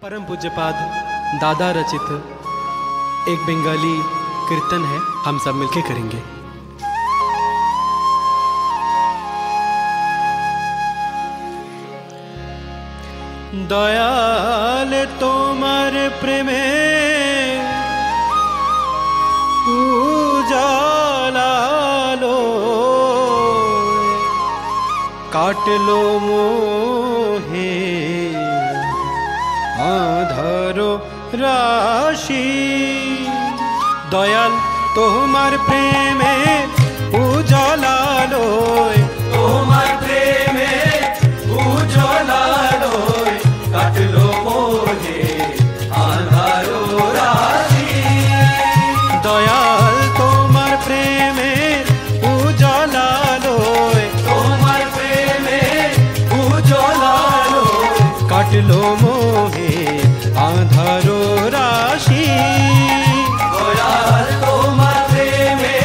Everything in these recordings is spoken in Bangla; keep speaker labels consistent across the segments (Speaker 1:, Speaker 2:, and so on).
Speaker 1: परम पूज्यपाद दादा रचित एक बंगाली कीर्तन है, हम सब मिलके करेंगे। दयाल तोमार प्रेमे उजालालो काटलो मोहे आधारो राशि। दयाल तोमार प्रेमे उजालालो
Speaker 2: तोमार प्रेमे उजालालो काटलो मोहे आधारो राशि।
Speaker 1: दयाल तोमार प्रेमे उजालालो
Speaker 2: तोमार प्रेमे उजालालो
Speaker 1: काटलो मोहे आधारो राशि।
Speaker 2: दयाल तोमार प्रेमे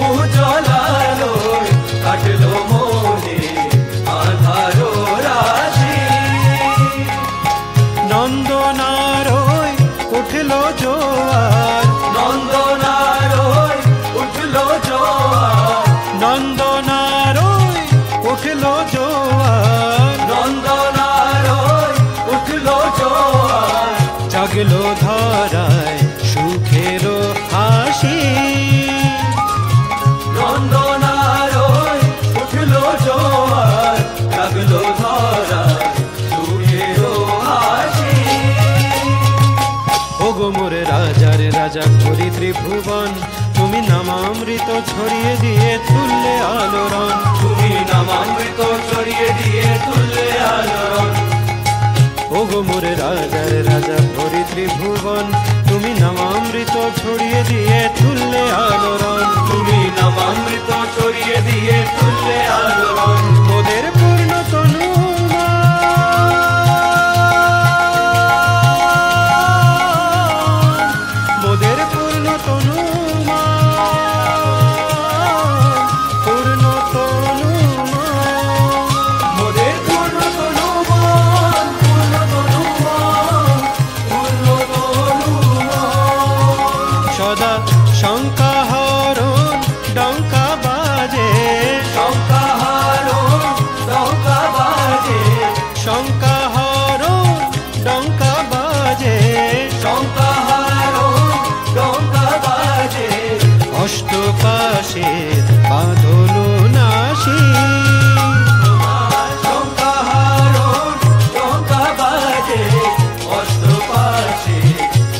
Speaker 2: उजालालो काटलो मोहे आधारो राशि।
Speaker 1: नंदनारोय उठलो जोआर
Speaker 2: नंदनारोय उठलो जोआर
Speaker 1: नंदनारोय उठलो जोआर
Speaker 2: नंदनारोय उठलो जोआर
Speaker 1: जागलो धाराय सुखेरो हासि।
Speaker 2: नंदनारोय उठलो जोआर जागलो धाराय सुखेरो हासि।
Speaker 1: ओगो मोरे राजार राजा घोरी त्रिभुवन তুমি নামামৃত ছড়িয়ে দিয়ে তুললে আলোড়ন।
Speaker 2: তুমি নামামৃত ছড়িয়ে দিয়ে তুললে আলোড়ন।
Speaker 1: ওগো মোরে রাজার রাজা ঘোরি ত্রিভুবন তুমি নামামৃত ছড়িয়ে দিয়ে তুললে আলোড়ন।
Speaker 2: তুমি নামামৃত ছড়িয়ে দিয়ে তুললে আলোড়ন।
Speaker 1: মোদের পূর্ণ তনু মোদের পূর্ণ তনু পূর্ণ তনু
Speaker 2: মোদের পূর্ণ তনুমন পূর্ণ তনুমন পূর্ণ তনুমন।
Speaker 1: সদা শঙ্কাহরণ ডঙ্কা বাজে
Speaker 2: শঙ্কাহারণ ডঙ্কা বাজে
Speaker 1: শঙ্কাহরণ ডঙ্কা বাজে
Speaker 2: শঙ্কাহারণ ডঙ্কা বাজে।
Speaker 1: অষ্টপাশে বাঁধলো নাশি।
Speaker 2: শঙ্কাহারণ ডঙ্কা বাজে অষ্টপাশে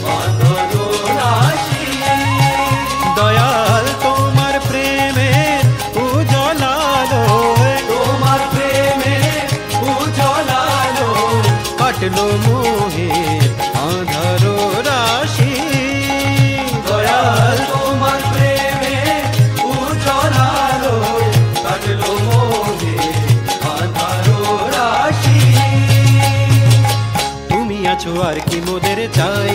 Speaker 2: বাঁধলো নাশি।
Speaker 1: দয়াল তোমার প্রেমে উজলালো
Speaker 2: তোমার প্রেমে উজালালো
Speaker 1: কাটলো মোহে আধারো রাশি।
Speaker 2: দয়াল তোমার প্রেমে উজালালো কাটলো মোহে আধারো রাশি।
Speaker 1: তুমি আছো আর কি মোদের চাই,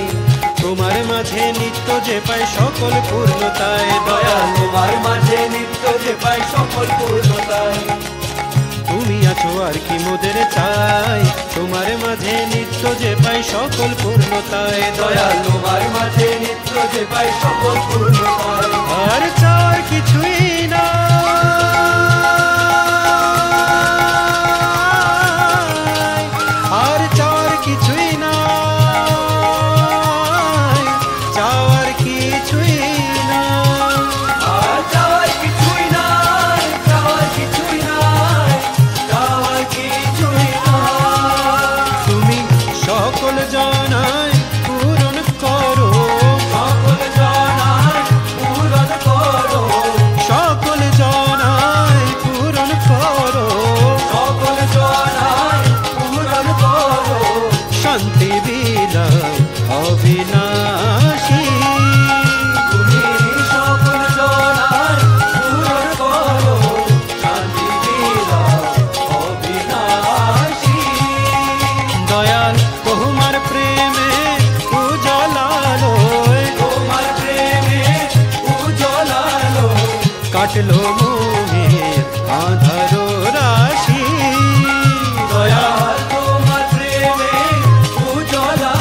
Speaker 1: তোমার মাঝে নিত্য যে পায় সকল পূর্ণতায়।
Speaker 2: দয়াল
Speaker 1: দয়াল
Speaker 2: তোমার মাঝে নিত্য যে পাই সকল পূর্ণতায়।
Speaker 1: তুমি আছো আর কি মোদের চাই, তোমার মাঝে নিত্য যে পায় সকল পূর্ণতায়।
Speaker 2: দয়াল তোমার মাঝে নিত্য যে পাই সকল পূর্ণতায়।
Speaker 1: আর চার কিছুই না আর চার কিছুই না চাওয়ার কিছুই না
Speaker 2: আর চাওয়ার কিছুই নাই চাওয়ার কিছুই নাই চাওয়ার কিছুই নাই।
Speaker 1: তুমি সকল জানাই পূরণ করো
Speaker 2: সকল জানাই পূরণ করো
Speaker 1: সকল জানাই পূরণ করো
Speaker 2: সকল জানাই পূরণ করো।
Speaker 1: শান্তি বিলাও অবিনাশী।
Speaker 2: তুমি সকল জানাই পূরণ করো শান্তি বিলাও অবিনাশী।
Speaker 1: দয়াল তোমার প্রেমে উজালালো
Speaker 2: তোমার প্রেমে উজালালো
Speaker 1: কাটলো মোহের আধারো রাশি।
Speaker 2: দয়াল তোমার প্রেমে উজালা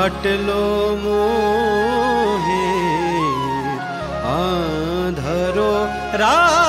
Speaker 1: কাটলো মোহের আঁধারো রাত।